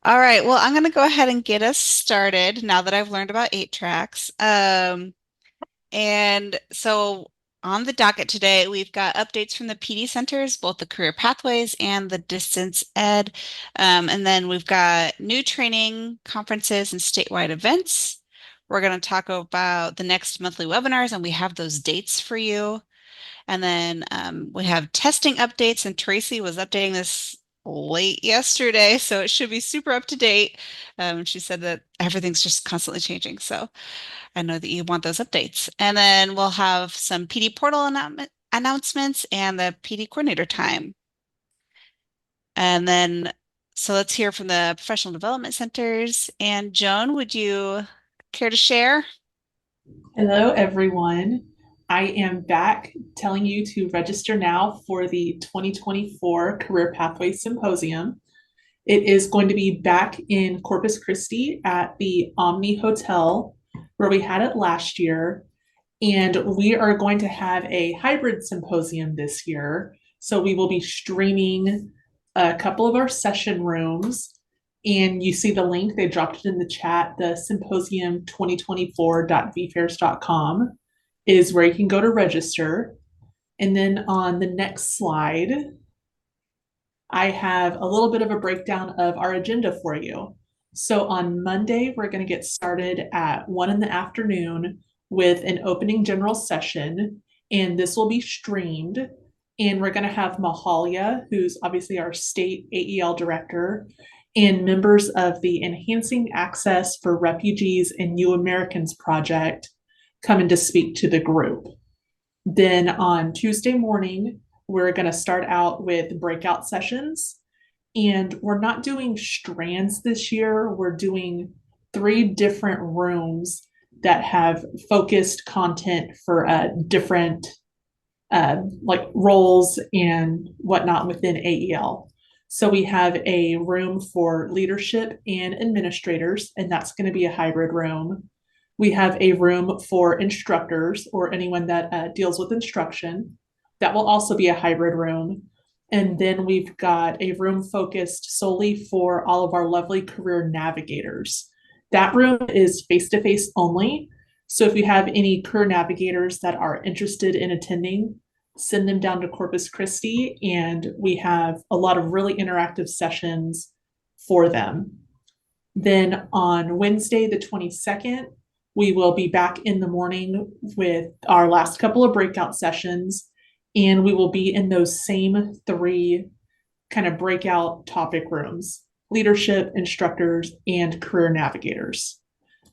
All right, well, I'm going to go ahead and get us started now that I've learned about eight tracks. And so on the docket today, we've got updates from the PD centers, both the career pathways and the distance ed. And then we've got new training, conferences, and statewide events. We're going to talk about the next monthly webinars, and we have those dates for you. And then we have testing updates, and Tracy was updating this late yesterday, so it should be super up to date. She said that everything's just constantly changing, so I know that you want those updates. And then we'll have some PD portal announcements and the PD coordinator time. And then, so let's hear from the professional development centers. And Joan, would you care to share? Hello, everyone. I am back telling you to register now for the 2024 Career Pathway Symposium. It is going to be back in Corpus Christi at the Omni Hotel, where we had it last year. And we are going to have a hybrid symposium this year. So we will be streaming a couple of our session rooms. And you see the link, they dropped it in the chat, the symposium2024.vfairs.com is where you can go to register. And then on the next slide, I have a little bit of a breakdown of our agenda for you. So on Monday, we're going to get started at 1 in the afternoon with an opening general session, and this will be streamed. And we're going to have Mahalia, who's obviously our state AEL director, and members of the Enhancing Access for Refugees and New Americans project coming to speak to the group. Then on Tuesday morning, we're going to start out with breakout sessions. And we're not doing strands this year. We're doing 3 different rooms that have focused content for different like roles and whatnot within AEL. So we have a room for leadership and administrators, and that's going to be a hybrid room. We have a room for instructors or anyone that deals with instruction. That will also be a hybrid room. And then we've got a room focused solely for all of our lovely career navigators. That room is face-to-face only. So if you have any career navigators that are interested in attending, send them down to Corpus Christi, and we have a lot of really interactive sessions for them. Then on Wednesday, the 22nd, we will be back in the morning with our last couple of breakout sessions, and we will be in those same 3 kind of breakout topic rooms: leadership, instructors, and career navigators.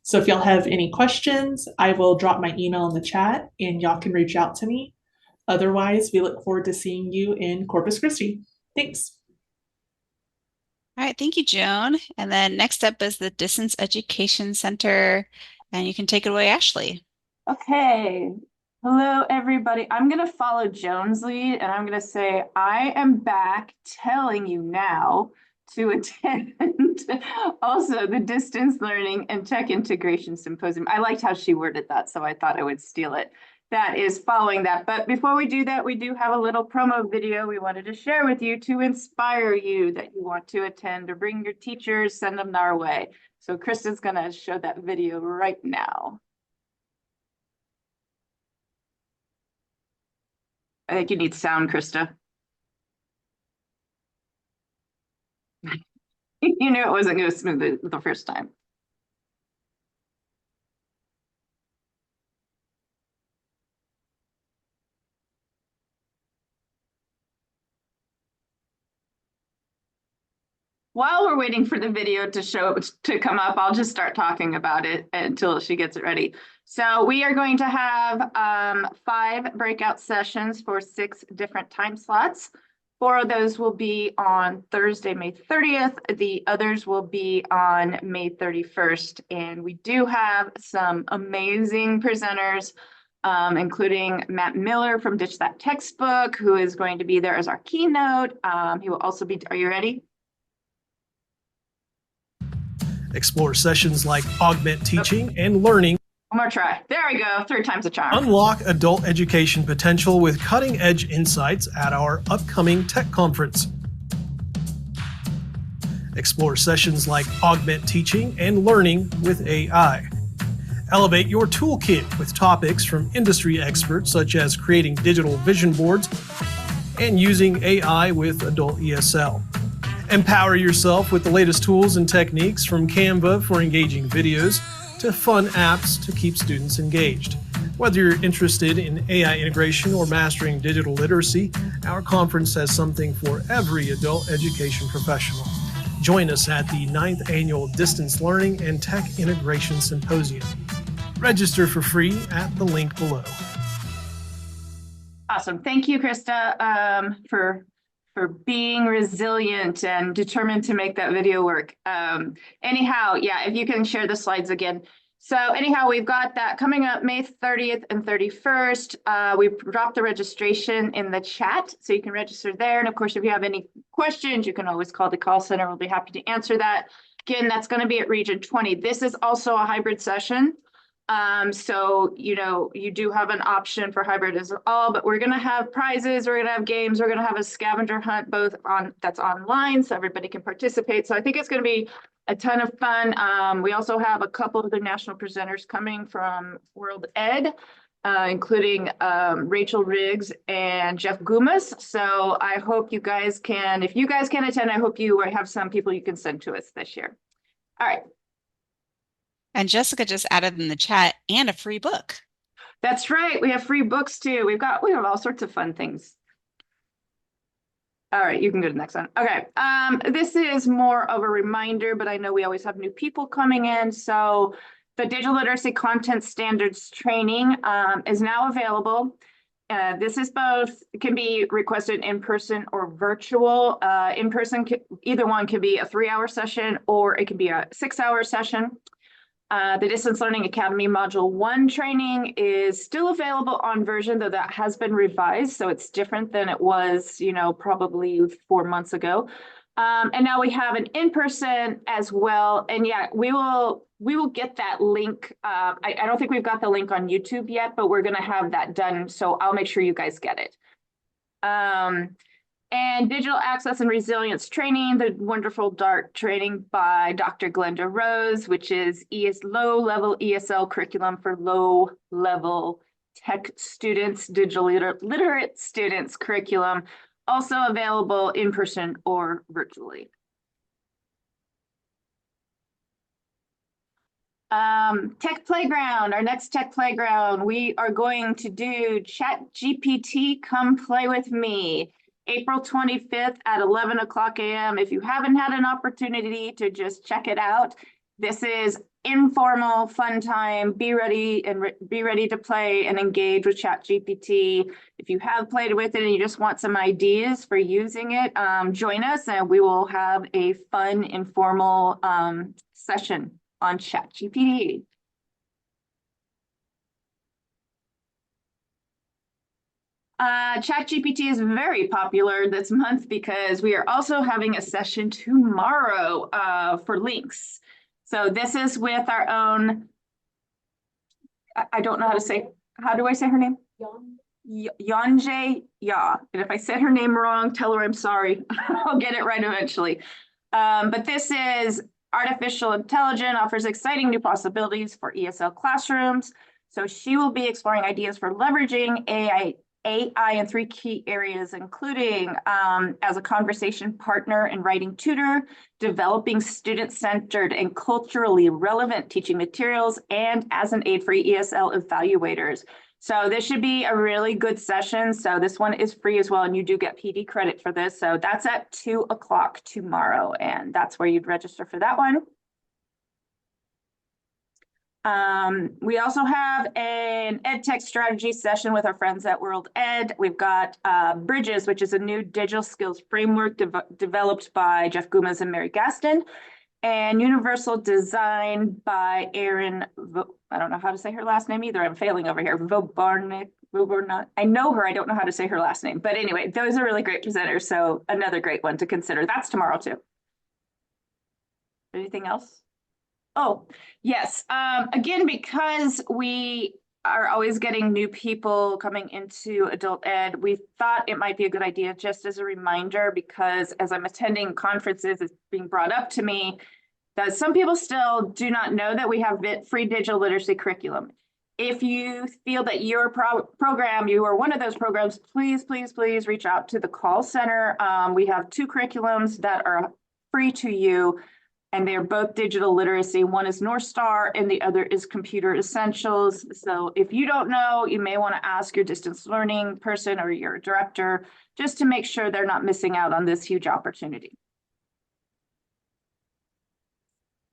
So if y'all have any questions, I will drop my email in the chat and y'all can reach out to me. Otherwise, we look forward to seeing you in Corpus Christi. Thanks. All right, thank you, Joan. And then next up is the Distance Education Center, and you can take it away, Ashley. Okay. Hello, everybody. I'm going to follow Joan's lead, and I'm going to say I am back telling you now to attend also the Distance Learning and Tech Integration Symposium. I liked how she worded that, so I thought I would steal it. That is following that. But before we do that, we do have a little promo video we wanted to share with you to inspire you that you want to attend, or bring your teachers, send them our way. So Krista's going to show that video right now. I think you need sound, Krista. You knew it wasn't going to smooth the first time. While we're waiting for the video to come up, I'll just start talking about it until she gets it ready. So we are going to have 5 breakout sessions for 6 different time slots. 4 of those will be on Thursday, May 30th. The others will be on May 31st. And we do have some amazing presenters, including Matt Miller from Ditch That Textbook, who is going to be there as our keynote. He will also be, are you ready? Explore sessions like augment teaching and learning. One more try. There we go. 3 times the charm. Unlock adult education potential with cutting-edge insights at our upcoming tech conference. Explore sessions like Augment Teaching and Learning with AI. Elevate your toolkit with topics from industry experts such as creating digital vision boards and using AI with adult ESL. Empower yourself with the latest tools and techniques from Canva for engaging videos to fun apps to keep students engaged. Whether you're interested in AI integration or mastering digital literacy, our conference has something for every adult education professional. Join us at the 9th Annual Distance Learning and Tech Integration Symposium. Register for free at the link below. Awesome. Thank you, Krista, for being resilient and determined to make that video work. Anyhow, yeah, if you can share the slides again. So anyhow, we've got that coming up May 30th and 31st. We've dropped the registration in the chat, so you can register there. And of course, if you have any questions, you can always call the call center. We'll be happy to answer that. Again, that's going to be at Region 20. This is also a hybrid session. So, you know, you do have an option for hybrid as well, but we're going to have prizes, we're going to have games, we're going to have a scavenger hunt, both on that's online, so everybody can participate. So I think it's going to be a ton of fun. We also have a couple of the national presenters coming from World Ed, including Rachel Riggs and Jeff Gumas. So I hope you guys can, if you guys can attend, I hope you have some people you can send to us this year. All right. And Jessica just added in the chat and a free book. That's right. We have free books too. We have all sorts of fun things. All right, you can go to the next one. Okay. This is more of a reminder, but I know we always have new people coming in. So the digital literacy content standards training is now available. This is both, can be requested in person or virtual. In person, either one can be a 3-hour session or it can be a 6-hour session. The Distance Learning Academy Module 1 training is still available on version, though that has been revised. So it's different than it was, you know, probably 4 months ago. And now we have an in-person as well. And yeah, we will get that link. I don't think we've got the link on YouTube yet, but we're going to have that done. So I'll make sure you guys get it. And digital access and resilience training, the wonderful DART training by Dr. Glenda Rose, which is low-level ESL curriculum for low-level tech students, digital literate students curriculum, also available in person or virtually. Tech Playground, our next Tech Playground, we are going to do ChatGPT Come Play With Me. April 25th at 11 o'clock a.m. If you haven't had an opportunity to just check it out, this is informal, fun time. Be ready to play and engage with ChatGPT. If you have played with it and you just want some ideas for using it, join us and we will have a fun, informal session on ChatGPT. ChatGPT is very popular this month because we are also having a session tomorrow for links. So this is with our own, I don't know how to say, how do I say her name? Yonje Ya. And if I said her name wrong, tell her I'm sorry. I'll get it right eventually. But this is artificial intelligence offers exciting new possibilities for ESL classrooms. So she will be exploring ideas for leveraging AI in 3 key areas, including as a conversation partner and writing tutor, developing student-centered and culturally relevant teaching materials, and as an aid for ESL evaluators. So this should be a really good session. So this one is free as well, and you do get PD credit for this. So that's at 2 o'clock tomorrow, and that's where you'd register for that one. We also have an EdTech strategy session with our friends at World Ed. We've got Bridges, which is a new digital skills framework developed by Jeff Gumas and Mary Gaston, and Universal Design by Erin, I don't know how to say her last name either. I'm failing over here. Vobarnik. I know her. I don't know how to say her last name. But anyway, those are really great presenters. So another great one to consider. That's tomorrow too. Anything else? Oh, yes. Again, because we are always getting new people coming into adult ed, we thought it might be a good idea just as a reminder, because as I'm attending conferences, it's being brought up to me that some people still do not know that we have free digital literacy curriculum. If you feel that your program, you are one of those programs, please, please, please reach out to the call center. We have 2 curriculums that are free to you, and they're both digital literacy. One is North Star and the other is Computer Essentials. So if you don't know, you may want to ask your distance learning person or your director just to make sure they're not missing out on this huge opportunity.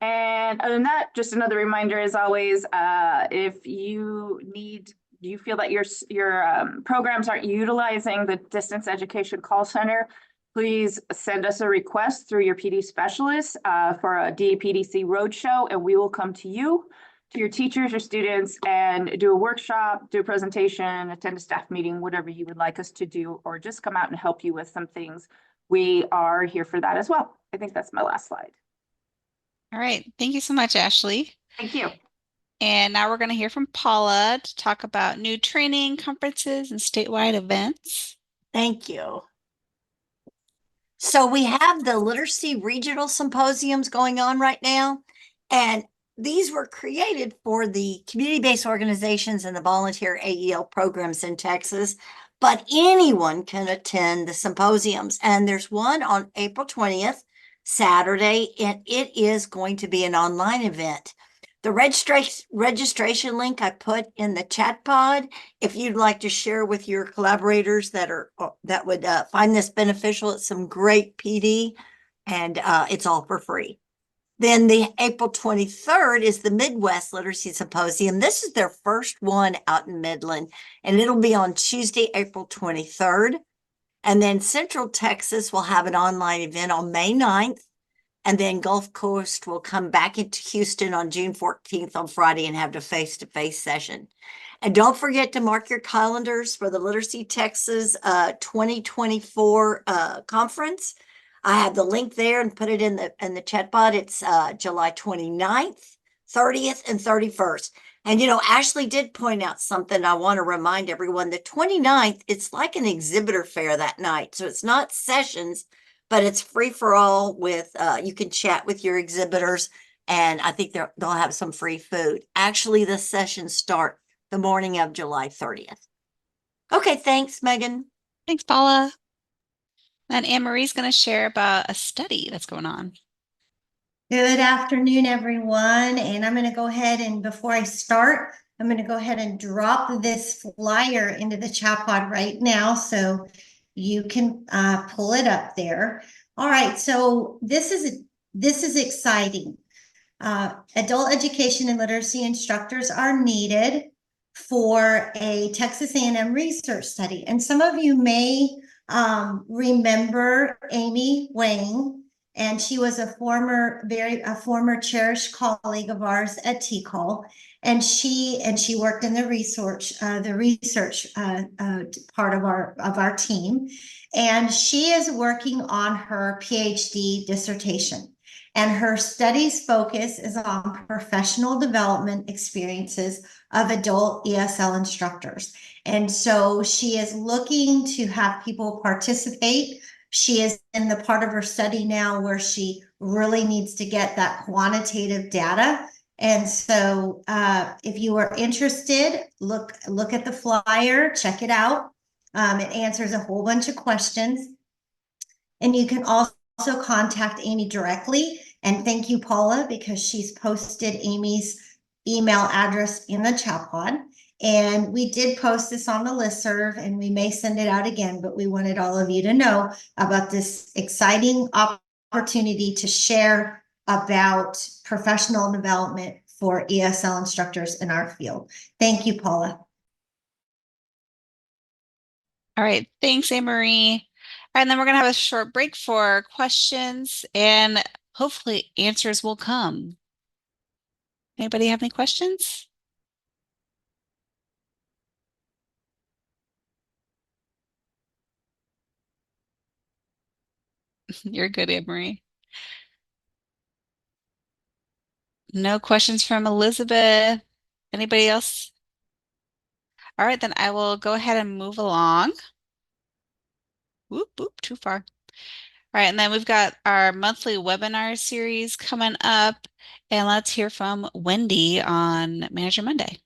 And other than that, just another reminder, as always, if you feel that your programs aren't utilizing the distance education call center, please send us a request through your PD specialist for a DPDC roadshow, and we will come to you, to your teachers, your students, and do a workshop, do a presentation, attend a staff meeting, whatever you would like us to do, or just come out and help you with some things. We are here for that as well. I think that's my last slide. All right. Thank you so much, Ashley. Thank you. And now we're going to hear from Paula to talk about new training, conferences, and statewide events. Thank you. So we have the literacy regional symposiums going on right now, and these were created for the community-based organizations and the volunteer AEL programs in Texas, but anyone can attend the symposiums. And there's one on April 20th, Saturday, and it is going to be an online event. The registration link I put in the chat pod, if you'd like to share with your collaborators that would find this beneficial. It's some great PD, and it's all for free. Then the April 23rd is the Midwest Literacy Symposium. This is their first one out in Midland, and it'll be on Tuesday, April 23rd. And then Central Texas will have an online event on May 9th. And then Gulf Coast will come back into Houston on June 14th on Friday and have the face-to-face session. And don't forget to mark your calendars for the Literacy Texas 2024 conference. I have the link there and put it in the chat bot. It's July 29th, 30th, and 31st. And, Ashley did point out something I want to remind everyone. The 29th, it's like an exhibitor fair that night. So it's not sessions, but it's free for all with, you can chat with your exhibitors, and I think they'll have some free food. Actually, the sessions start the morning of July 30th. Okay, thanks, Megan. Thanks, Paula. And Anne-Marie's going to share about a study that's going on. Good afternoon, everyone. And I'm going to go ahead and before I start, I'm going to go ahead and drop this flyer into the chat pod right now. So you can pull it up there. All right, so this is exciting. Adult education and literacy instructors are needed for a Texas A&M research study. And some of you may remember Amy Wang, and she was a former cherished colleague of ours at TCOL. And she worked in the research part of our team, and she is working on her PhD dissertation. And her study's focus is on professional development experiences of adult ESL instructors. And so she is looking to have people participate. She is in the part of her study now where she really needs to get that quantitative data. And so if you are interested, look at the flyer, check it out. It answers a whole bunch of questions. And you can also contact Amy directly. And thank you, Paula, because she's posted Amy's email address in the chat pod. And we did post this on the listserv, and we may send it out again, but we wanted all of you to know about this exciting opportunity to share about professional development for ESL instructors in our field. Thank you, Paula. All right, thanks, Anne-Marie. All right, and then we're going to have a short break for questions, and hopefully answers will come. Anybody have any questions? You're good, Anne-Marie. No questions from Elizabeth. Anybody else? All right, then I will go ahead and move along. Whoop, whoop, too far. All right, and then we've got our monthly webinar series coming up, and let's hear from Wendy on Manager Monday.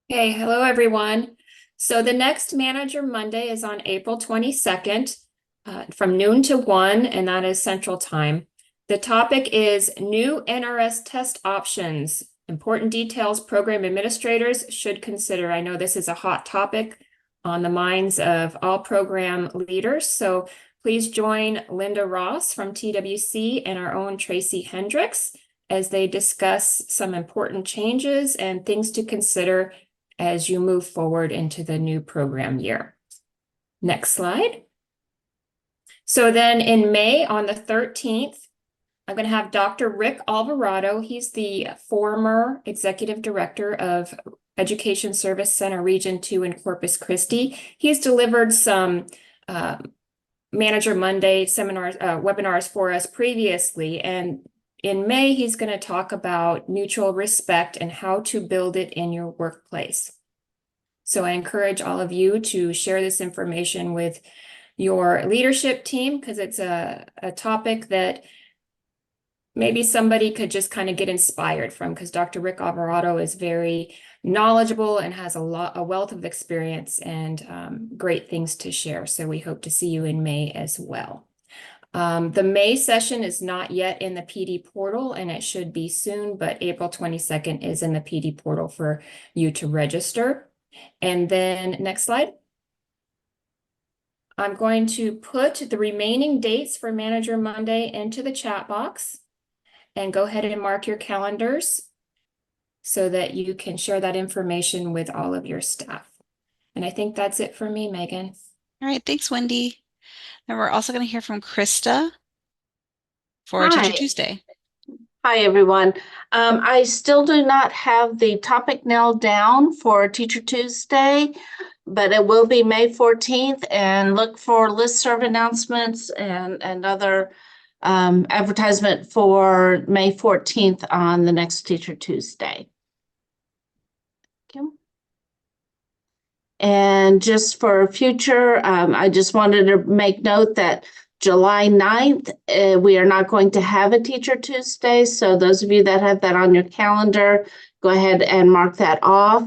Hey, hello everyone. So the next Manager Monday is on April 22nd from noon to 1, and that is Central Time. The topic is new NRS test options, important details program administrators should consider. I know this is a hot topic on the minds of all program leaders, so please join Linda Ross from TWC and our own Tracy Hendricks as they discuss some important changes and things to consider as you move forward into the new program year. Next slide. So then in May on the 13th, I'm going to have Dr. Rick Alvarado. He's the former executive director of Education Service Center Region 2 in Corpus Christi. He's delivered some Manager Monday seminars, webinars for us previously, and in May, he's going to talk about mutual respect and how to build it in your workplace. So I encourage all of you to share this information with your leadership team because it's a topic that maybe somebody could just kind of get inspired from, because Dr. Rick Alvarado is very knowledgeable and has a wealth of experience and great things to share. So we hope to see you in May as well. The May session is not yet in the PD portal, and it should be soon, but April 22nd is in the PD portal for you to register. And then next slide. I'm going to put the remaining dates for Manager Monday into the chat box and go ahead and mark your calendars so that you can share that information with all of your staff. And I think that's it for me, Megan. All right, thanks, Wendy. And we're also going to hear from Krista for Hi. Teacher Tuesday. Hi, everyone. I still do not have the topic nailed down for Teacher Tuesday, but it will be May 14th, and look for listserv announcements and other advertisement for May 14th on the next Teacher Tuesday. Thank you. And just for future, I just wanted to make note that July 9th, we are not going to have a Teacher Tuesday. So those of you that have that on your calendar, go ahead and mark that off.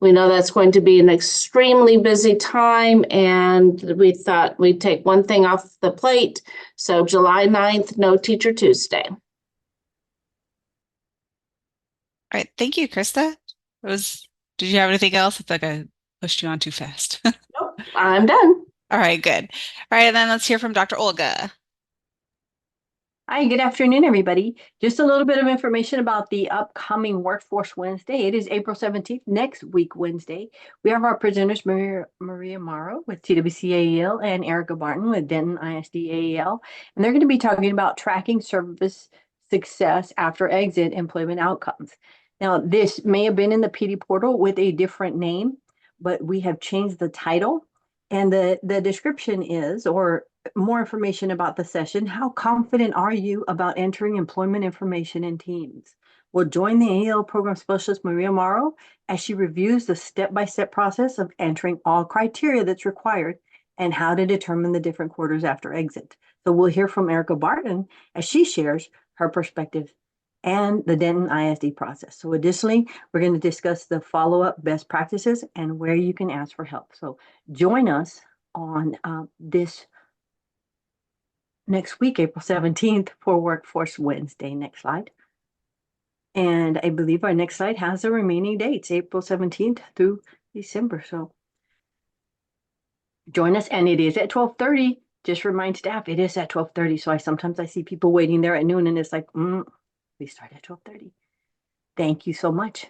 We know that's going to be an extremely busy time, and we thought we'd take one thing off the plate. So July 9th, no Teacher Tuesday. All right, thank you, Krista. Did you have anything else? I feel like I pushed you on too fast. Nope, I'm done. All right, good. All right, and then let's hear from Dr. Olga. Hi, good afternoon, everybody. Just a little bit of information about the upcoming Workforce Wednesday. It is April 17th, next week, Wednesday. We have our presenters, Maria Morrow with TWC AEL and Erica Barton with Denton ISD AEL. And they're going to be talking about tracking service success after exit employment outcomes. Now, this may have been in the PD portal with a different name, but we have changed the title. And the description is, or more information about the session, how confident are you about entering employment information in Teams? We'll join the AEL program specialist, Maria Morrow, as she reviews the step-by-step process of entering all criteria that's required and how to determine the different quarters after exit. So we'll hear from Erica Barton as she shares her perspective and the Denton ISD process. So additionally, we're going to discuss the follow-up best practices and where you can ask for help. So join us on this next week, April 17th, for Workforce Wednesday. Next slide. And I believe our next slide has the remaining dates, April 17th through December. So join us, and it is at 12:30. Just remind staff, it is at 12:30. So sometimes I see people waiting there at noon, and it's like, we start at 12:30. Thank you so much.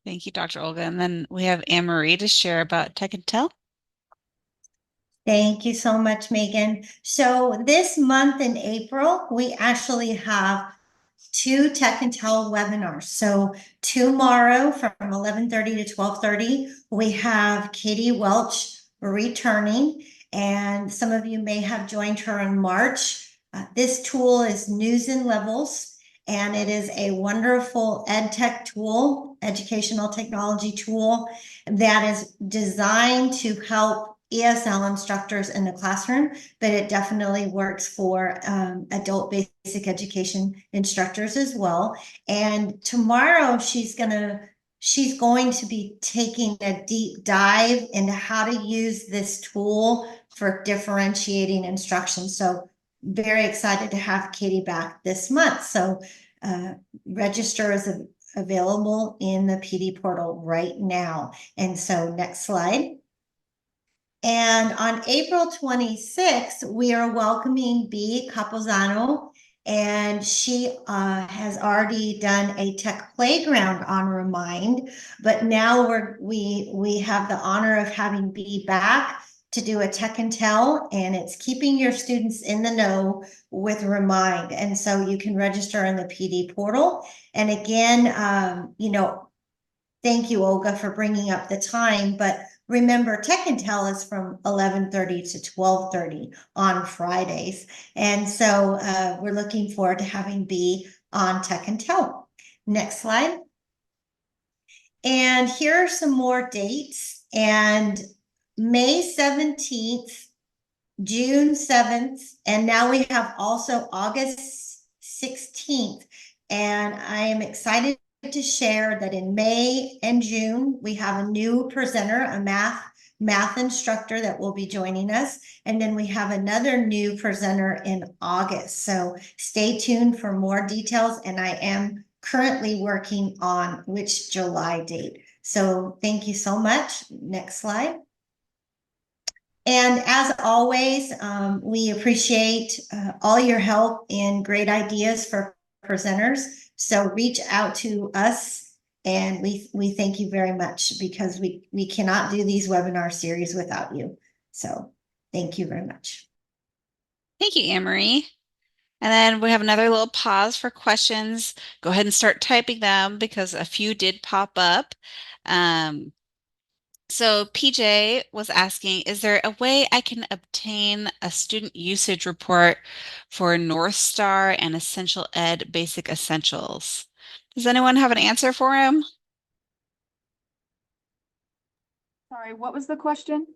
Thank you, Dr. Olga. And then we have Anne Marie to share about Tech and Tell. Thank you so much, Megan. So this month in April, we actually have 2 Tech and Tell webinars. So tomorrow from 11:30 to 12:30, we have Katie Welch returning, and some of you may have joined her in March. This tool is News and Levels, and it is a wonderful ed tech tool, educational technology tool that is designed to help ESL instructors in the classroom, but it definitely works for adult basic education instructors as well. And tomorrow she's going to be taking a deep dive into how to use this tool for differentiating instruction. So very excited to have Katie back this month. So register is available in the PD portal right now. And so next slide. And on April 26th, we are welcoming B. Capozano, and she has already done a tech playground on Remind, but now we have the honor of having B back to do a tech and tell, and it's keeping your students in the know with Remind. And so you can register in the PD portal. And again, thank you, Olga, for bringing up the time, but remember, Tech and Tell is from 11:30 to 12:30 on Fridays. And so we're looking forward to having B on Tech and Tell. Next slide. And here are some more dates. And May 17th, June 7th, and now we have also August 16th. And I am excited to share that in May and June, we have a new presenter, a math instructor that will be joining us. And then we have another new presenter in August. So stay tuned for more details. And I am currently working on which July date. So thank you so much. Next slide. And as always, we appreciate all your help and great ideas for presenters. So reach out to us, and we thank you very much, because we cannot do these webinar series without you. So thank you very much. Thank you, Anne-Marie. And then we have another little pause for questions. Go ahead and start typing them because a few did pop up. So PJ was asking, is there a way I can obtain a student usage report for North Star and Essential Ed Basic Essentials? Does anyone have an answer for him? Sorry, what was the question?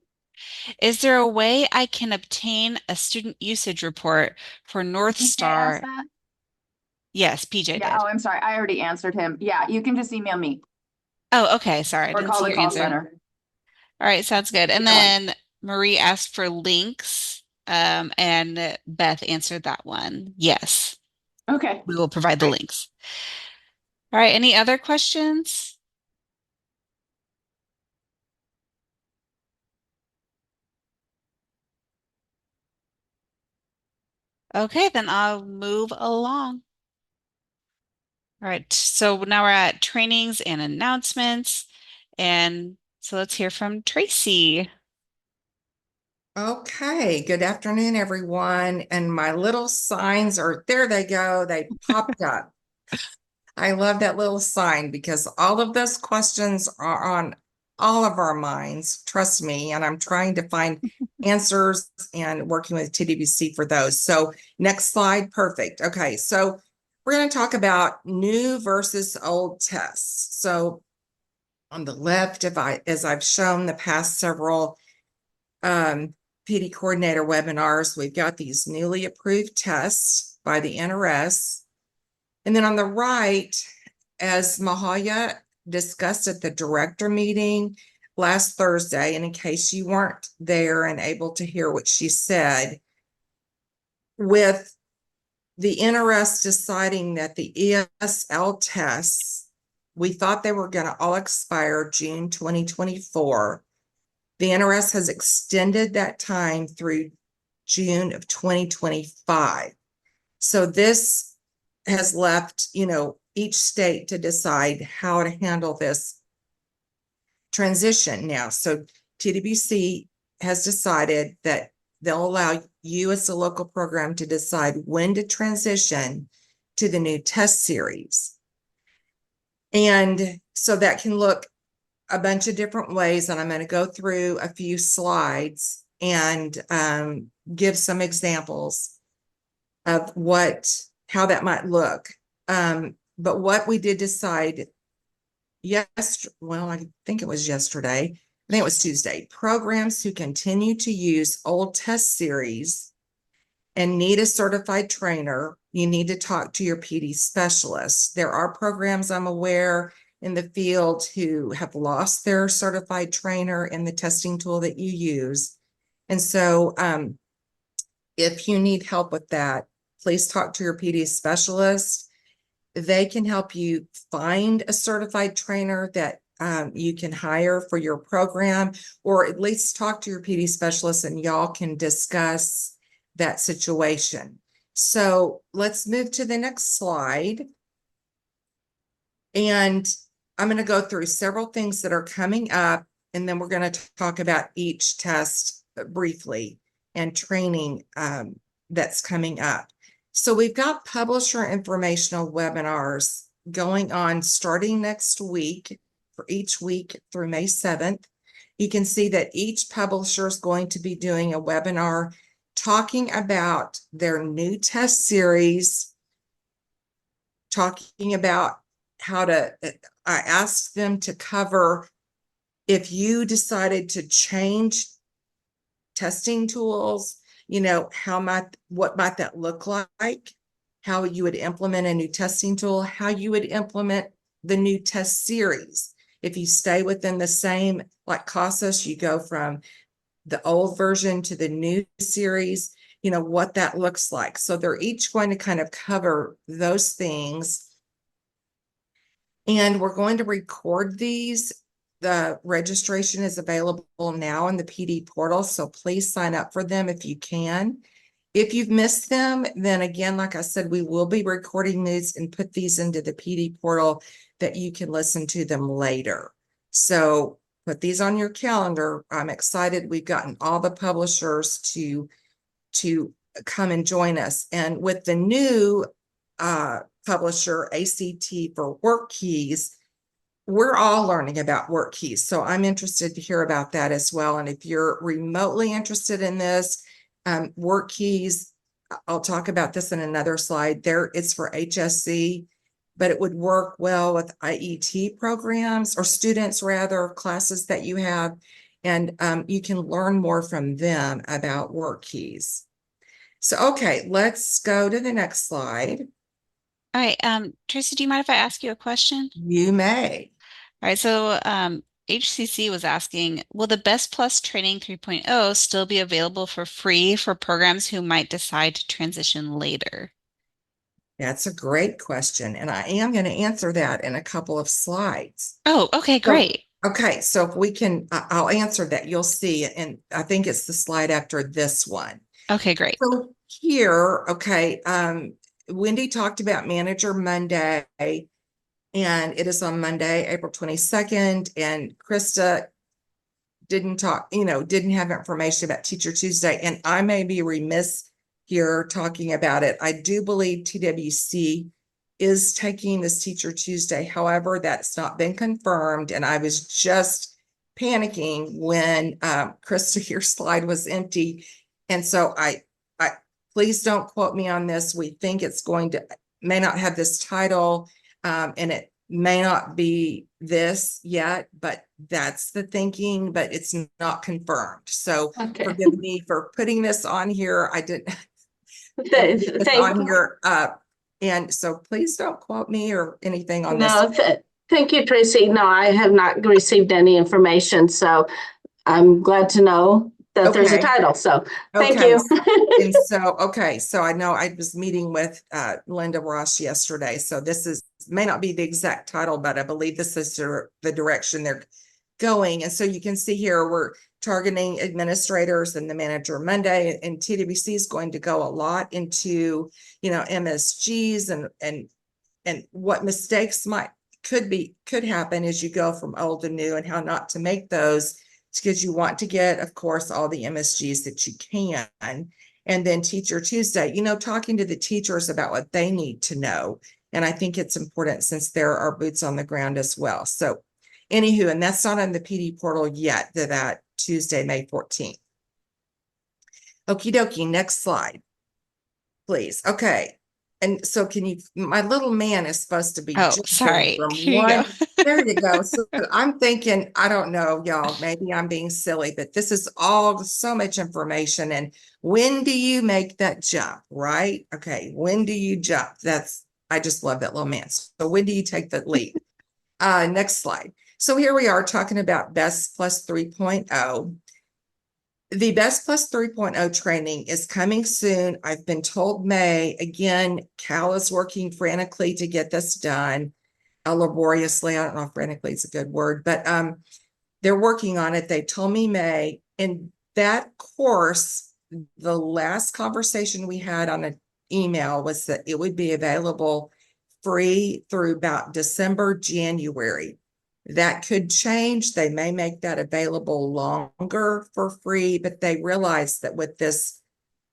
Is there a way I can obtain a student usage report for North PJ asked Star? that? Yes, PJ Yeah, did. oh, I'm sorry. I already answered him. Yeah, you can just email me Oh, okay. Sorry, I or didn't call see the your call answer. center. All right, sounds good. And Either one. then Marie asked for links, and Beth answered that one. Yes, Okay. we will provide the Great. links. All right, any other questions? Okay, then I'll move along. All right, so now we're at trainings and announcements. And so let's hear from Tracy. Okay, good afternoon, everyone. And my little signs are there, they go, they popped up. I love that little sign because all of those questions are on all of our minds, trust me, and I'm trying to find answers and working with TDBC for those. So next slide, perfect. Okay, so we're going to talk about new versus old tests. So on the left, as I've shown the past several PD coordinator webinars, we've got these newly approved tests by the NRS. And then on the right, as Mahalia discussed at the director meeting last Thursday, and in case you weren't there and able to hear what she said, with the NRS deciding that the ESL tests, we thought they were going to all expire June 2024. The NRS has extended that time through June of 2025. So this has left, each state to decide how to handle this transition now. So TDBC has decided that they'll allow you as a local program to decide when to transition to the new test series. And so that can look a bunch of different ways, and I'm going to go through a few slides and give some examples of how that might look. But what we did decide well, I think it was yesterday. I think it was Tuesday. Programs who continue to use old test series and need a certified trainer, you need to talk to your PD specialist. There are programs I'm aware in the field who have lost their certified trainer in the testing tool that you use. And so if you need help with that, please talk to your PD specialist. They can help you find a certified trainer that you can hire for your program, or at least talk to your PD specialist and y'all can discuss that situation. So let's move to the next slide. And I'm going to go through several things that are coming up, and then we're going to talk about each test briefly and training that's coming up. So we've got publisher informational webinars going on starting next week for each week through May 7th. You can see that each publisher is going to be doing a webinar talking about their new test series, talking about how to, I asked them to cover if you decided to change testing tools, you know, what might that look like, how you would implement a new testing tool, how you would implement the new test series. If you stay within the same, like CASAS, you go from the old version to the new series, you know, what that looks like. So they're each going to kind of cover those things. And we're going to record these. The registration is available now in the PD portal, so please sign up for them if you can. If you've missed them, then again, like I said, we will be recording these and put these into the PD portal that you can listen to them later. So put these on your calendar. I'm excited. We've gotten all the publishers to come and join us. And with the new publisher, ACT for Work Keys, we're all learning about work keys. So I'm interested to hear about that as well. And if you're remotely interested in this, work keys, I'll talk about this in another slide. It's for HSC, but it would work well with IET programs or students, rather, classes that you have. And you can learn more from them about work keys. So, okay, let's go to the next slide. All right, Tracy, do you mind if I ask you a question? You may. All right, so HCC was asking, will the Best Plus Training 3.0 still be available for free for programs who might decide to transition later? That's a great question, and I am going to answer that in a couple of slides. Oh, okay, great. Okay, so if we can, I'll answer that. You'll see, and I think it's the slide after this one. Okay, great. So here, okay, Wendy talked about Manager Monday, and it is on Monday, April 22nd, and Krista didn't have information about Teacher Tuesday, and I may be remiss here talking about it. I do believe TWC is taking this Teacher Tuesday. However, that's not been confirmed, and I was just panicking when Krista, your slide was empty. And so I please don't quote me on this. We think it's may not have this title, and it may not be this yet, but that's the thinking, but it's not confirmed. So forgive me for putting this on here. I didn't on your and so please don't quote me or anything on this. Thank you, Tracy. No, I have not received any information, so I'm glad to know that there's a title. So thank you. And so I know I was meeting with Linda Ross yesterday. So this may not be the exact title, but I believe this is the direction they're going. And so you can see here we're targeting administrators and the Manager Monday, and TWC is going to go a lot into, MSGs and what mistakes could happen as you go from old to new, and how not to make those, because you want to get, of course, all the MSGs that you can. And then Teacher Tuesday, talking to the teachers about what they need to know. And I think it's important since there are boots on the ground as well. So anywho, and that's not on the PD portal yet, that Tuesday, May 14th. Okie dokie, next slide, please. Okay, And so can you, my little man is supposed to be Oh, jumping sorry. from Here you go. one, there you go. So I'm thinking, I don't know, y'all, maybe I'm being silly, but this is all so much information. And when do you make that jump, right? Okay, when do you jump? I just love that little man. So when do you take that leap? Next slide. So here we are talking about Best Plus 3.0. The Best Plus 3.0 training is coming soon. I've been told May. Again, Cal is working frantically to get this done. Laboriously, I don't know if frantically is a good word, but they're working on it. They told me May. And that course, the last conversation we had on an email was that it would be available free through about December, January. That could change. They may make that available longer for free, but they realize that with this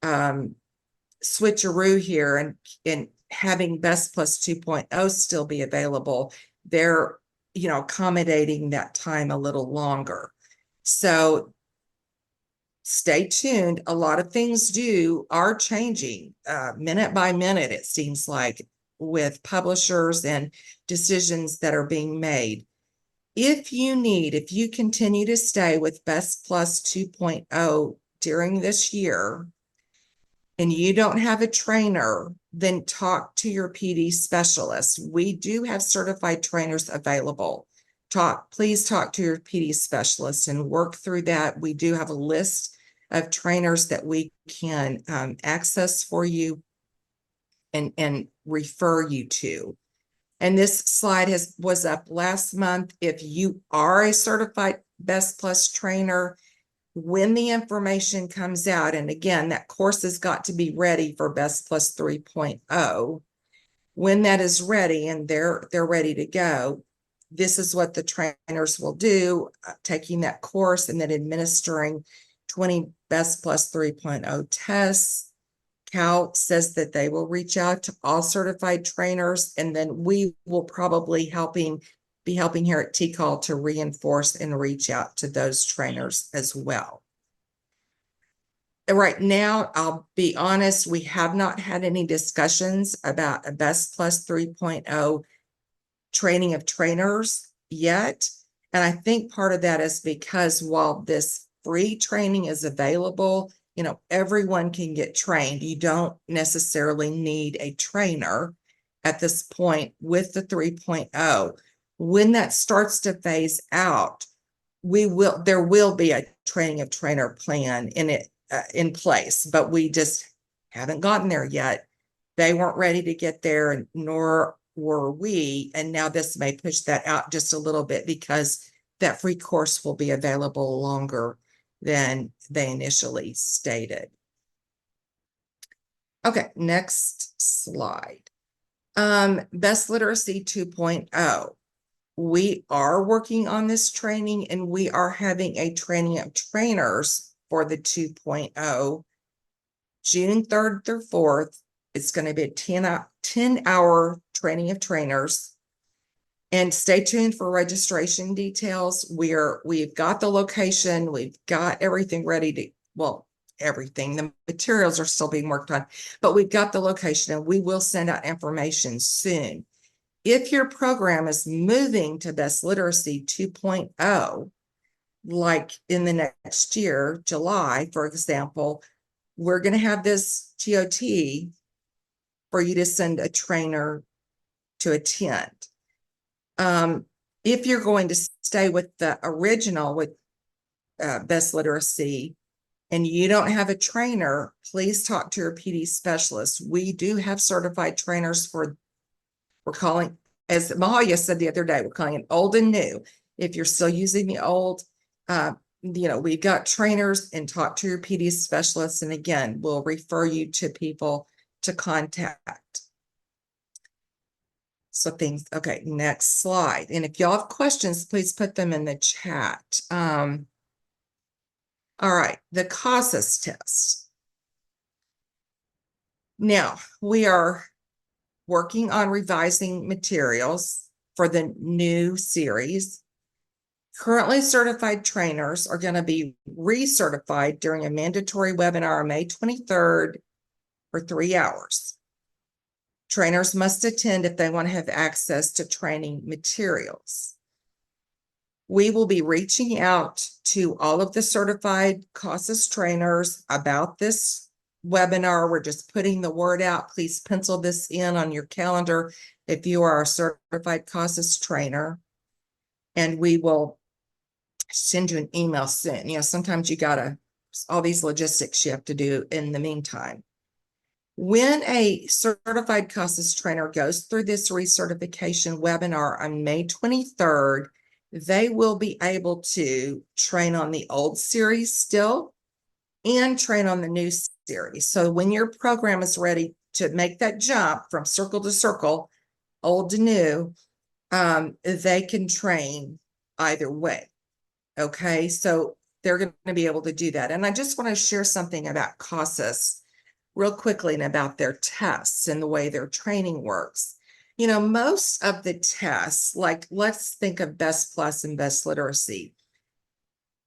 switcheroo here and having Best Plus 2.0 still be available, they're, accommodating that time a little longer. So stay tuned. A lot of things are changing minute by minute, it seems like, with publishers and decisions that are being made. If you continue to stay with Best Plus 2.0 during this year and you don't have a trainer, then talk to your PD specialist. We do have certified trainers available. Please talk to your PD specialist and work through that. We do have a list of trainers that we can access for you and refer you to. And this slide was up last month. If you are a certified Best Plus trainer, when the information comes out, and again, that course has got to be ready for Best Plus 3.0. When that is ready and they're ready to go, this is what the trainers will do, taking that course and then administering 20 Best Plus 3.0 tests. Cal says that they will reach out to all certified trainers, and then we will probably be helping here at TCAL to reinforce and reach out to those trainers as well. Right now, I'll be honest, we have not had any discussions about a Best Plus 3.0 training of trainers yet. And I think part of that is because while this free training is available, everyone can get trained. You don't necessarily need a trainer at this point with the 3.0. When that starts to phase out, there will be a training of trainer plan in place, but we just haven't gotten there yet. They weren't ready to get there, nor were we. And now this may push that out just a little bit because that free course will be available longer than they initially stated. Okay, next slide. Best Literacy 2.0. We are working on this training, and we are having a training of trainers for the 2.0 June 3rd through 4th. It's going to be a 10-hour training of trainers. And stay tuned for registration details. We've got the location, we've got everything ready everything. The materials are still being worked on, but we've got the location and we will send out information soon. If your program is moving to Best Literacy 2.0, like in the next year, July, for example, we're going to have this TOT for you to send a trainer to attend. If you're going to stay with the original with Best Literacy and you don't have a trainer, please talk to your PD specialist. We do have certified trainers we're calling, as Mahalia said the other day, we're calling it old and new. If you're still using the old, we've got trainers, and talk to your PD specialist. And again, we'll refer you to people to contact. So okay, next slide. And if y'all have questions, please put them in the chat. All right, the CASAS test. Now, we are working on revising materials for the new series. Currently certified trainers are going to be recertified during a mandatory webinar on May 23rd for 3 hours. Trainers must attend if they want to have access to training materials. We will be reaching out to all of the certified CASAS trainers about this webinar. We're just putting the word out. Please pencil this in on your calendar if you are a certified CASAS trainer. And we will send you an email soon. You know, sometimes you gotta, all these logistics you have to do in the meantime. When a certified CASAS trainer goes through this recertification webinar on May 23rd, they will be able to train on the old series still and train on the new series. So when your program is ready to make that jump from circle to circle, old to new, they can train either way. Okay, so they're going to be able to do that. And I just want to share something about CASAS real quickly and about their tests and the way their training works. You know, most of the tests, like let's think of Best Plus and Best Literacy.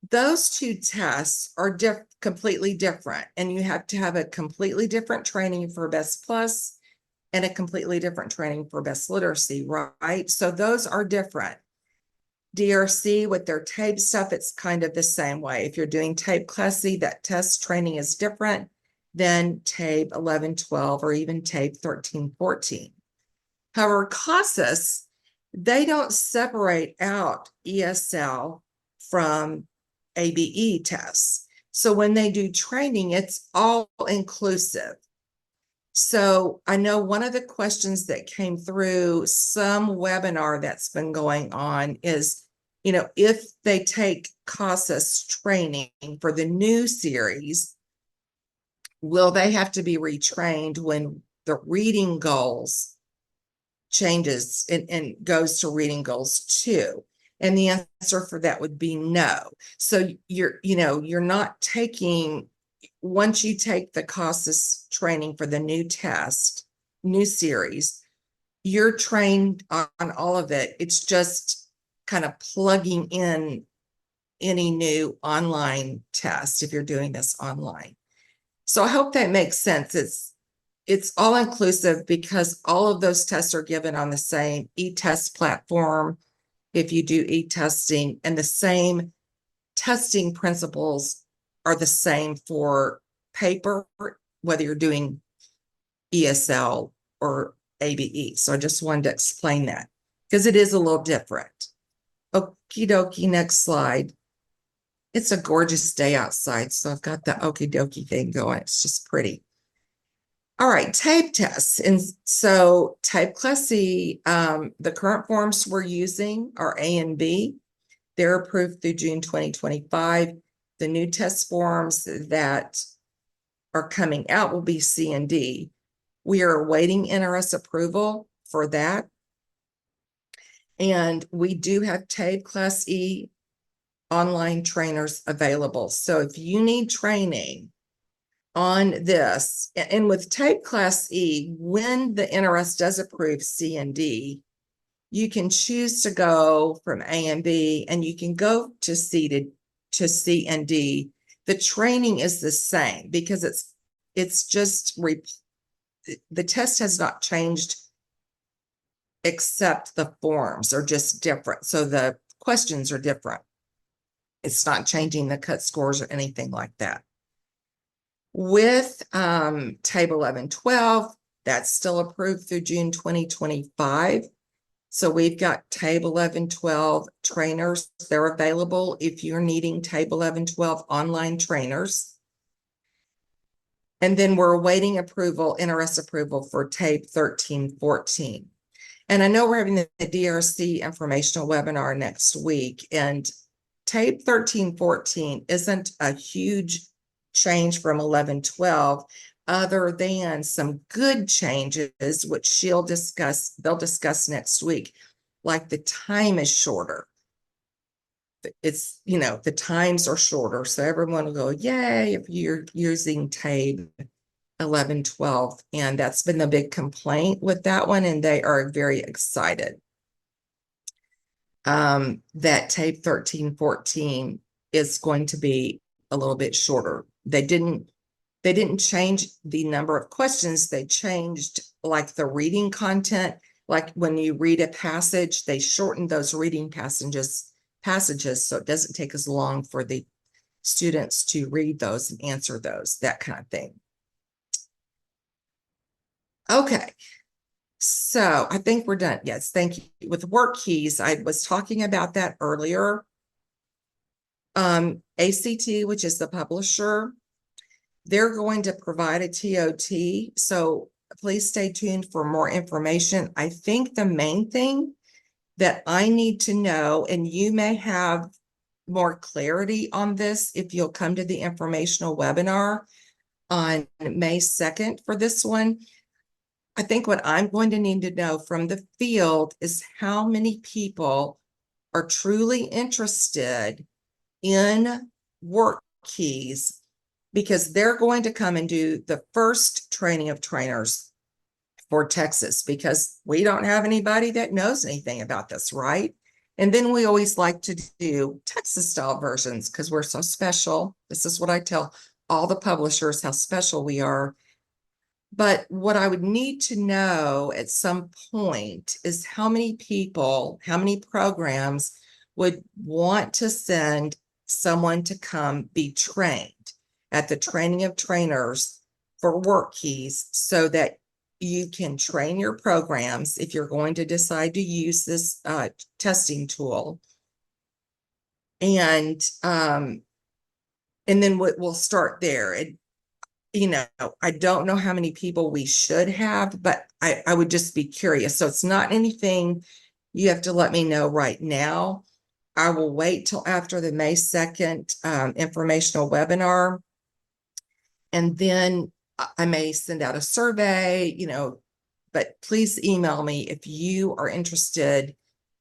Those two tests are completely different, and you have to have a completely different training for Best Plus and a completely different training for Best Literacy, right? So those are different. DRC with their TABE stuff, it's kind of the same way. If you're doing TABE Class C, that test training is different than TABE 11, 12, or even TABE 13, 14. However, CASAS, they don't separate out ESL from ABE tests. So when they do training, it's all inclusive. So I know one of the questions that came through some webinar that's been going on is, you know, if they take CASAS training for the new series, will they have to be retrained when the reading goals changes and goes to reading goals 2? And the answer for that would be no. So you're not taking, once you take the CASAS training for the new test, new series, you're trained on all of it. It's just kind of plugging in any new online test if you're doing this online. So I hope that makes sense. It's all inclusive because all of those tests are given on the same e-test platform if you do e-testing, and the same testing principles are the same for paper, whether you're doing ESL or ABE. So I just wanted to explain that because it is a little different. Okie dokie, next slide. It's a gorgeous day outside, so I've got the okie dokie thing going. It's just pretty. All right, TABE tests. And so TABE Class C, the current forms we're using are A and B. They're approved through June 2025. The new test forms that are coming out will be C and D. We are awaiting NRS approval for that. And we do have TABE Class E online trainers available. So if you need training on this, and with TABE Class E, when the NRS does approve C and D, you can choose to go from A and B, and you can go to C and D. The training is the same because it's just the test has not changed, except the forms are just different. So the questions are different. It's not changing the cut scores or anything like that. With TABE 11, 12, that's still approved through June 2025. So we've got TABE 11, 12 trainers. They're available if you're needing TABE 11, 12 online trainers. And then we're awaiting approval, NRS approval for TABE 13, 14. And I know we're having the DRC informational webinar next week, and TABE 13, 14 isn't a huge change from 11, 12, other than some good changes, which they'll discuss next week, like the time is shorter. It's, the times are shorter. So everyone will go, yay, if you're using TABE 11, 12. And that's been the big complaint with that one. And they are very excited that TABE 13, 14 is going to be a little bit shorter. They didn't they didn't change the number of questions. They changed like the reading content. Like when you read a passage, they shortened those reading passages so it doesn't take as long for the students to read those and answer those, that kind of thing. Okay, so I think we're done. Yes, thank you. With work keys, I was talking about that earlier. ACT, which is the publisher, they're going to provide a TOT, so please stay tuned for more information. I think the main thing that I need to know, and you may have more clarity on this if you'll come to the informational webinar on May 2nd for this one. I think what I'm going to need to know from the field is how many people are truly interested in work keys, because they're going to come and do the first training of trainers for Texas, because we don't have anybody that knows anything about this, right? And then we always like to do Texas style versions because we're so special. This is what I tell all the publishers, how special we are. But what I would need to know at some point is how many people, how many programs would want to send someone to come be trained at the training of trainers for work keys, so that you can train your programs if you're going to decide to use this testing tool. And then we'll start there. And you know, I don't know how many people we should have, but I would just be curious. So it's not anything you have to let me know right now. I will wait till after the May 2nd informational webinar. And then I may send out a survey, you know, but please email me if you are interested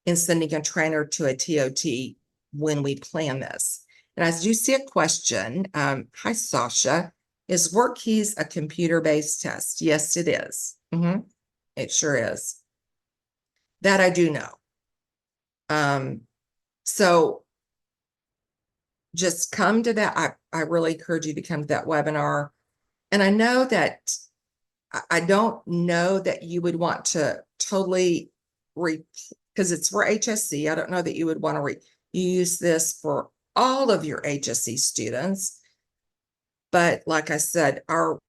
in sending a trainer to a TOT when we plan this. And as you see a question, hi, Sasha. Is work keys a computer-based test? Yes, it is. It sure is. That I do know. So just come to that. I really encourage you to come to that webinar. And I know that I don't know that you would want to totally because it's for HSC. I don't know that you would want to use this for all of your HSC students. But like I said, our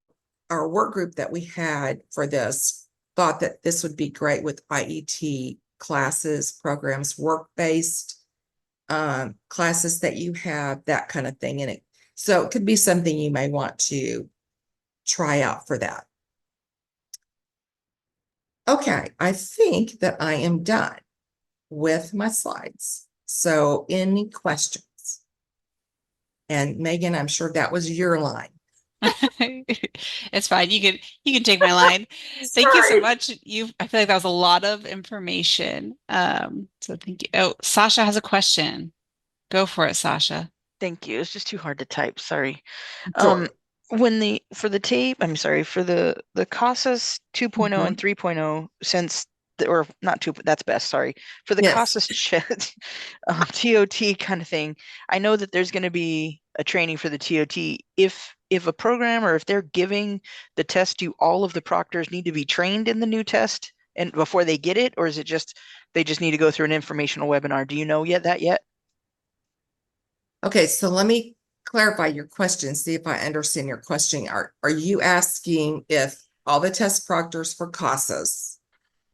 work group that we had for this thought that this would be great with IET classes, programs, work-based classes that you have, that kind of thing in it. So it could be something you may want to try out for that. Okay, I think that I am done with my slides. So any questions? And Megan, I'm sure that was your line. It's fine. You can take my line. Thank you so Sorry. much. I feel like that was a lot of information. So thank you. Oh, Sasha has a question. Go for it, Sasha. Thank you. It's just too hard to type. Sorry. Sure. For the tape, I'm sorry, for the CASAS 2.0 and 3.0, since or not two, that's best, sorry. For the Yes. CASAS TOT kind of thing, I know that there's going to be a training for the TOT. If a program, or if they're giving the test, do all of the proctors need to be trained in the new test and before they get it, or is it just they just need to go through an informational webinar? Do you know that yet? Okay, so let me clarify your question, see if I understand your question. Are you asking if all the test proctors for CASAS,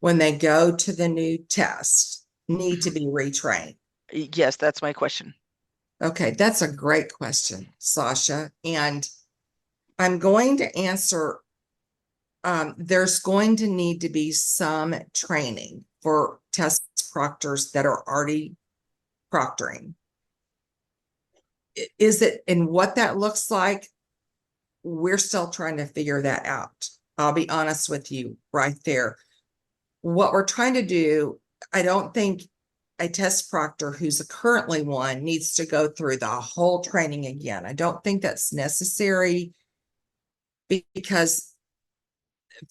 when they go to the new test, need to be retrained? Yes, that's my question. Okay, that's a great question, Sasha. And I'm going to answer, there's going to need to be some training for test proctors that are already proctoring. Is it, and what that looks like, we're still trying to figure that out. I'll be honest with you right there. What we're trying to do, I don't think a test proctor who's currently one needs to go through the whole training again. I don't think that's necessary, because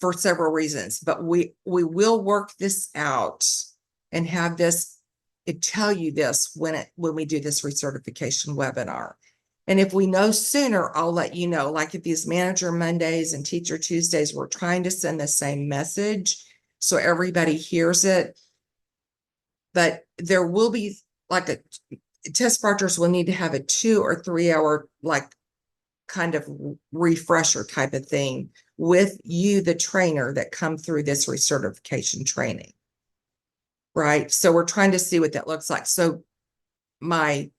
for several reasons, but we will work this out and have this, tell you this when we do this recertification webinar. And if we know sooner, I'll let you know. Like if these Manager Mondays and Teacher Tuesdays, we're trying to send the same message so everybody hears it. But there will be like test proctors will need to have a 2 or 3 hour like kind of refresher type of thing with you, the trainer that come through this recertification training. Right. So we're trying to see what that looks like. So my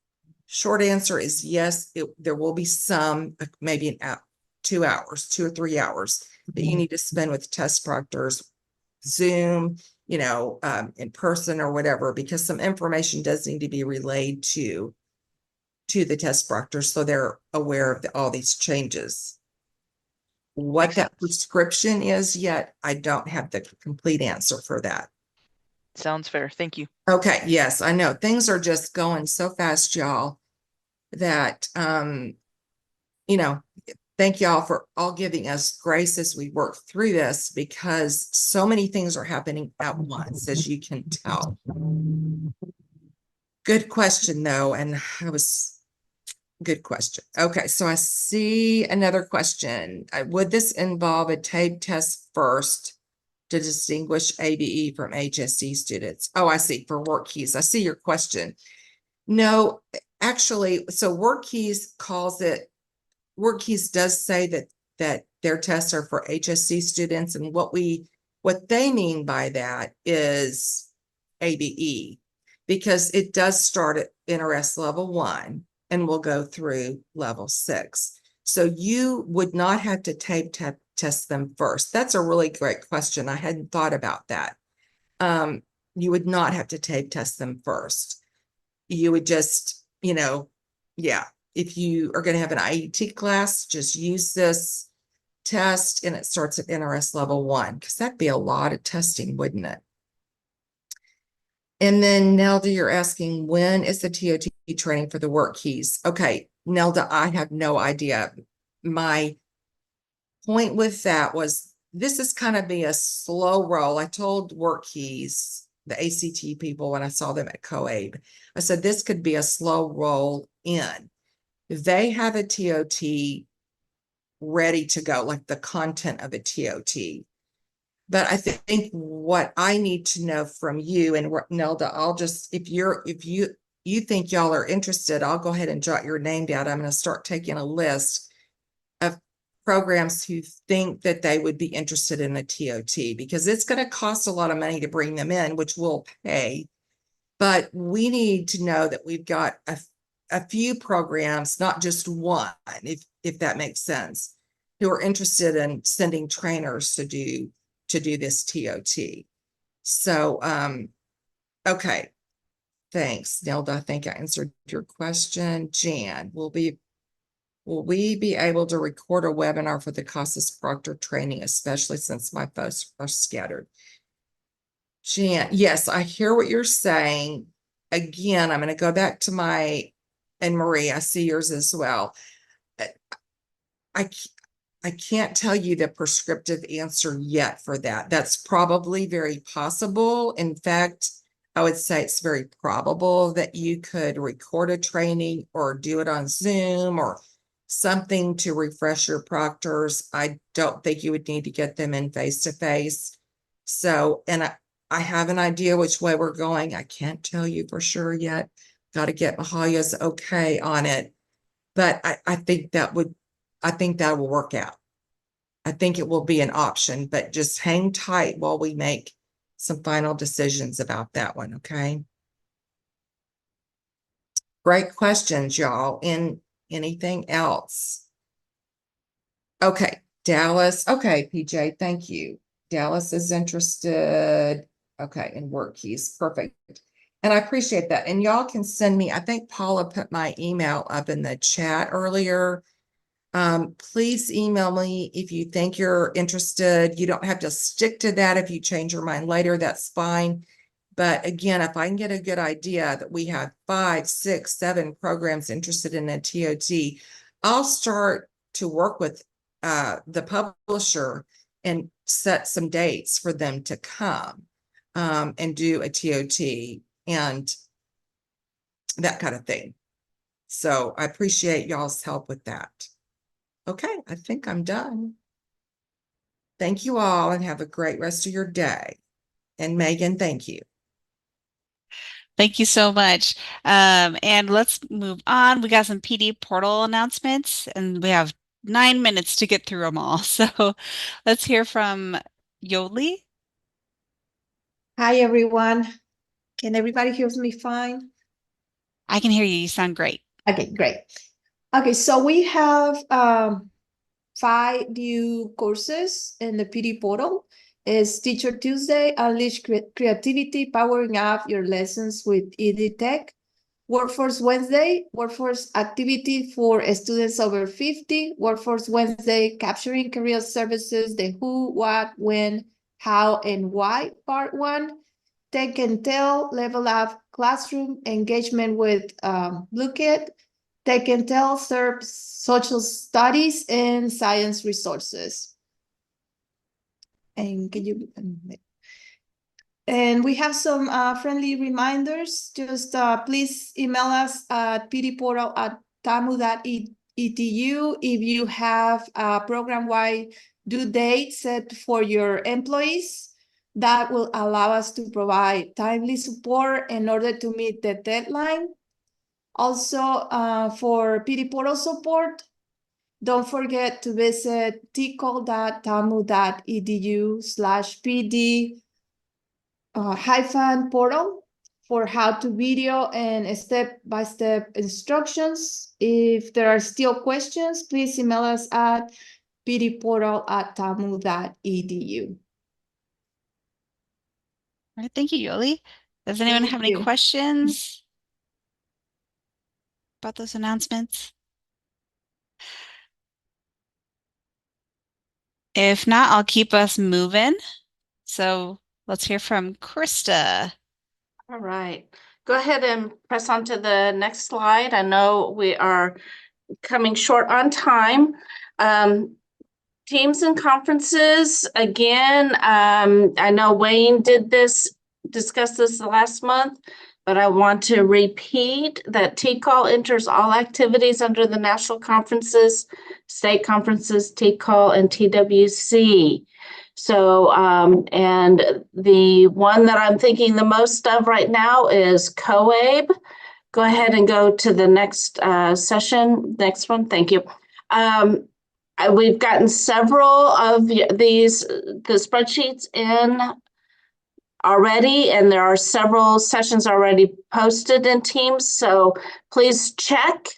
short answer is yes, there will be some, maybe an hour, 2 hours, 2 or 3 hours that you need to spend with test proctors, Zoom, in person or whatever, because some information does need to be relayed to the test proctors so they're aware of all these changes. What Makes that sense. prescription is yet, I don't have the complete answer for that. Sounds fair. Thank you. Okay, yes, I know. Things are just going so fast, y'all, that thank y'all for all giving us grace as we work through this, because so many things are happening at once, as you can tell. Good question, though, and good question. Okay, so I see another question. Would this involve a tape test first to distinguish ABE from HSC students? Oh, I see, for work keys. I see your question. No, actually, so WorkKeys does say that their tests are for HSC students, and what they mean by that is ABE, because it does start at NRS level 1 and will go through level 6. So you would not have to tape test them first. That's a really great question. I hadn't thought about that. You would not have to tape test them first. You would just, if you are going to have an IET class, just use this test, and it starts at NRS level 1, because that'd be a lot of testing, wouldn't it? And then Nelda, you're asking, when is the TOT training for the work keys? Okay, Nelda, I have no idea. My point with that was this is kind of be a slow roll. I told work keys, the ACT people, when I saw them at COABE, I said, this could be a slow roll in. They have a TOT ready to go, like the content of a TOT. But I think what I need to know from you, and Nelda, I'll just, if you think y'all are interested, I'll go ahead and jot your name down. I'm going to start taking a list of programs who think that they would be interested in a TOT, because it's going to cost a lot of money to bring them in, which we'll pay. But we need to know that we've got a few programs, not just one, if that makes sense, who are interested in sending trainers to do this TOT. So, okay. Thanks, Nelda. I think I answered your question. Jan, will we be able to record a webinar for the CASAS Proctor training, especially since my folks are scattered? Jan, yes, I hear what you're saying. Again, I'm going to go back to and Marie, I see yours as well. I can't tell you the prescriptive answer yet for that. That's probably very possible. In fact, I would say it's very probable that you could record a training or do it on Zoom or something to refresh your proctors. I don't think you would need to get them in face-to-face. So, and I have an idea which way we're going. I can't tell you for sure yet. Got to get Mahaya's okay on it. But I think that will work out. I think it will be an option, but just hang tight while we make some final decisions about that one, okay? Great questions, y'all. Anything else? Okay, Dallas. Okay, PJ, thank you. Dallas is interested. Okay, in work keys. Perfect. And I appreciate that. And y'all can send me, I think Paula put my email up in the chat earlier. Please email me if you think you're interested. You don't have to stick to that. If you change your mind later, that's fine. But again, if I can get a good idea that we have 5, 6, 7 programs interested in a TOT, I'll start to work with the publisher and set some dates for them to come and do a TOT and that kind of thing. So I appreciate y'all's help with that. Okay, I think I'm done. Thank you all and have a great rest of your day. And Megan, thank you. Thank you so much. And let's move on. We got some PD portal announcements, and we have 9 minutes to get through them all. So let's hear from Yoli. Hi, everyone. Can everybody hear me fine? I can hear you. You sound great. Okay, great. Okay, so we have 5 new courses in the PD portal. It's Teacher Tuesday, Unleash Creativity, Powering Up Your Lessons with EdTech. Workforce Wednesday, Workforce Activity for students over 50. Workforce Wednesday, Capturing Career Services, the who, what, when, how, and why, Part 1. Tech and Tell, Level Up Classroom Engagement with Blue Kit. Tech and Tell serves social studies and science resources. And can you... And we have some friendly reminders. Just please email us at pdportal@tamu.edu if you have a program-wide due date set for your employees. That will allow us to provide timely support in order to meet the deadline. Also, for PD Portal support, don't forget to visit tcall.tamu.edu/PD hyphen portal for how to video and step-by-step instructions. If there are still questions, please email us at pdportal@tamu.edu. All right, thank you, Yoli. Does anyone Thank have any you. questions about those announcements? If not, I'll keep us moving. So let's hear from Krista. All right, go ahead and press on to the next slide. I know we are coming short on time. Teams and conferences, again, I know Wayne discussed this last month, but I want to repeat that TCall enters all activities under the national conferences, state conferences, TCall, and TWC. So, and the one that I'm thinking the most of right now is COABE. Go ahead and go to the next session, next one, thank you. We've gotten several of the spreadsheets in already, and there are several sessions already posted in Teams. So please check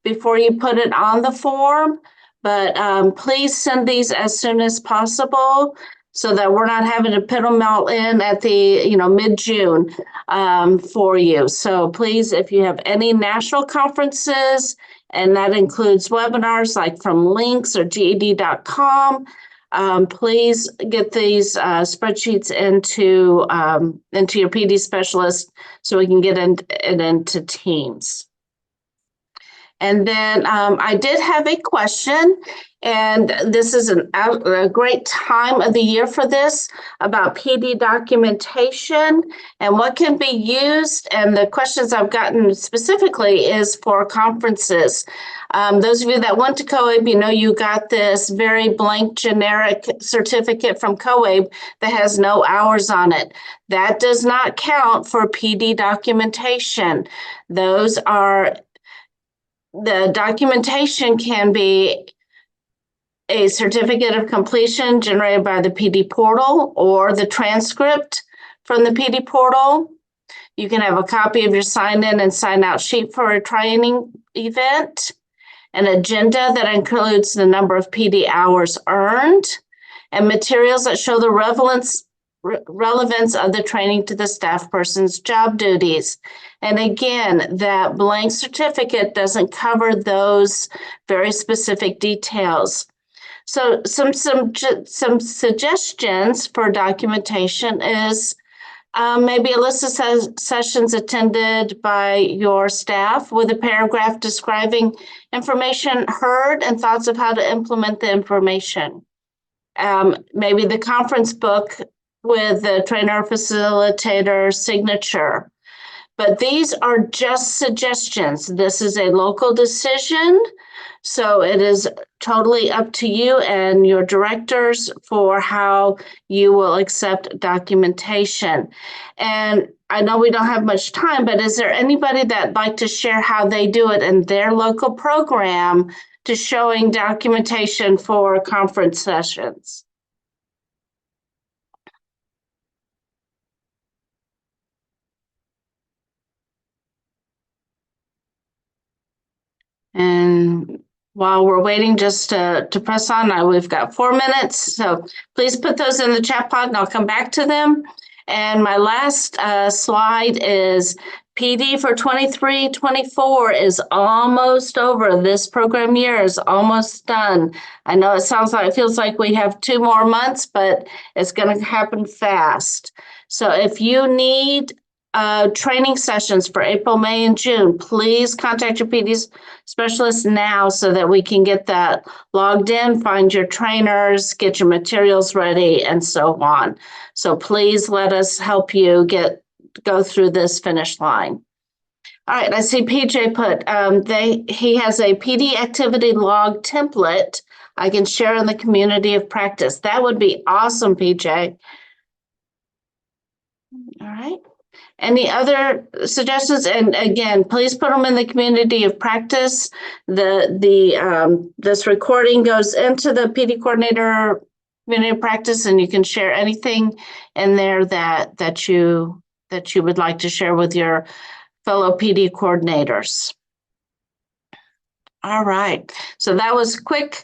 before you put it on the form. But please send these as soon as possible so that we're not having to put them all in at the mid-June for you. So please, if you have any national conferences, and that includes webinars like from links or GED.com, please get these spreadsheets into your PD specialist so we can get it into Teams. And then I did have a question, and this is a great time of the year for this, about PD documentation and what can be used. And the questions I've gotten specifically is for conferences. Those of you that went to COABE, you got this very blank generic certificate from COABE that has no hours on it. That does not count for PD documentation. The documentation can be a certificate of completion generated by the PD portal or the transcript from the PD portal. You can have a copy of your sign-in and sign-out sheet for a training event, an agenda that includes the number of PD hours earned, and materials that show the relevance of the training to the staff person's job duties. And again, that blank certificate doesn't cover those very specific details. So some suggestions for documentation is maybe a list of sessions attended by your staff with a paragraph describing information heard and thoughts of how to implement the information. Maybe the conference book with the trainer facilitator signature. But these are just suggestions. This is a local decision. So it is totally up to you and your directors for how you will accept documentation. And I know we don't have much time, but is there anybody that'd like to share how they do it in their local program to showing documentation for conference sessions? And while we're waiting just to press on, now we've got 4 minutes. So please put those in the chat pod and I'll come back to them. And my last slide is PD for 23-24 is almost over. This program year is almost done. I know it feels like we have 2 more months, but it's going to happen fast. So if you need training sessions for April, May, and June, please contact your PD specialist now so that we can get that logged in, find your trainers, get your materials ready, and so on. So please let us help you go through this finish line. All right, I see PJ put, he has a PD activity log template I can share in the community of practice. That would be awesome, PJ. All right. Any other suggestions? And again, please put them in the community of practice. This recording goes into the PD coordinator community of practice, and you can share anything in there that you would like to share with your fellow PD coordinators. All right, so that was quick,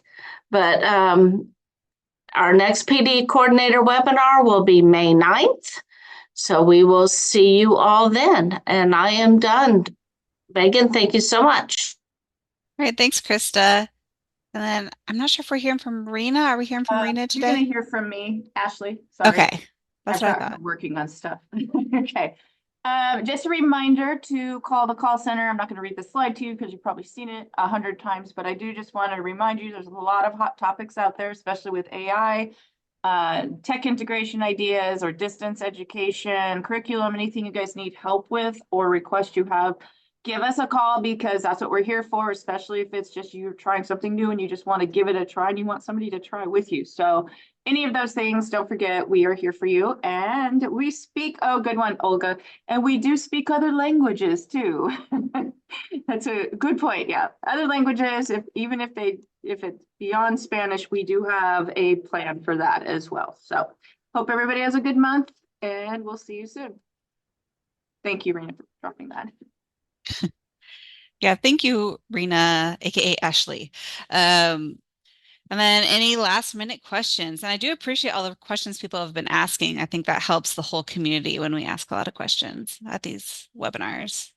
but our next PD coordinator webinar will be May 9th. So we will see you all then. And I am done. Megan, thank you so much. All right, thanks, Krista. And then I'm not sure if we're hearing from Rena. Are we hearing from Rena today? You're going to hear from me, Ashley. Sorry. Okay, that's what I thought. I'm working on stuff. Okay. Just a reminder to call the call center. I'm not going to read the slide to you because you've probably seen it 100 times, but I do just want to remind you there's a lot of hot topics out there, especially with AI. Tech integration ideas or distance education, curriculum, anything you guys need help with or request you have, give us a call because that's what we're here for, especially if it's just you're trying something new and you just want to give it a try and you want somebody to try with you. So any of those things, don't forget, we are here for you. And we speak, oh, good one, Olga. And we do speak other languages too. That's a good point. Yeah. Other languages, if it's beyond Spanish, we do have a plan for that as well. So hope everybody has a good month and we'll see you soon. Thank you, Rena, for dropping that. Yeah, thank you, Rena, aka Ashley. And then any last minute questions? And I do appreciate all the questions people have been asking. I think that helps the whole community when we ask a lot of questions at these webinars.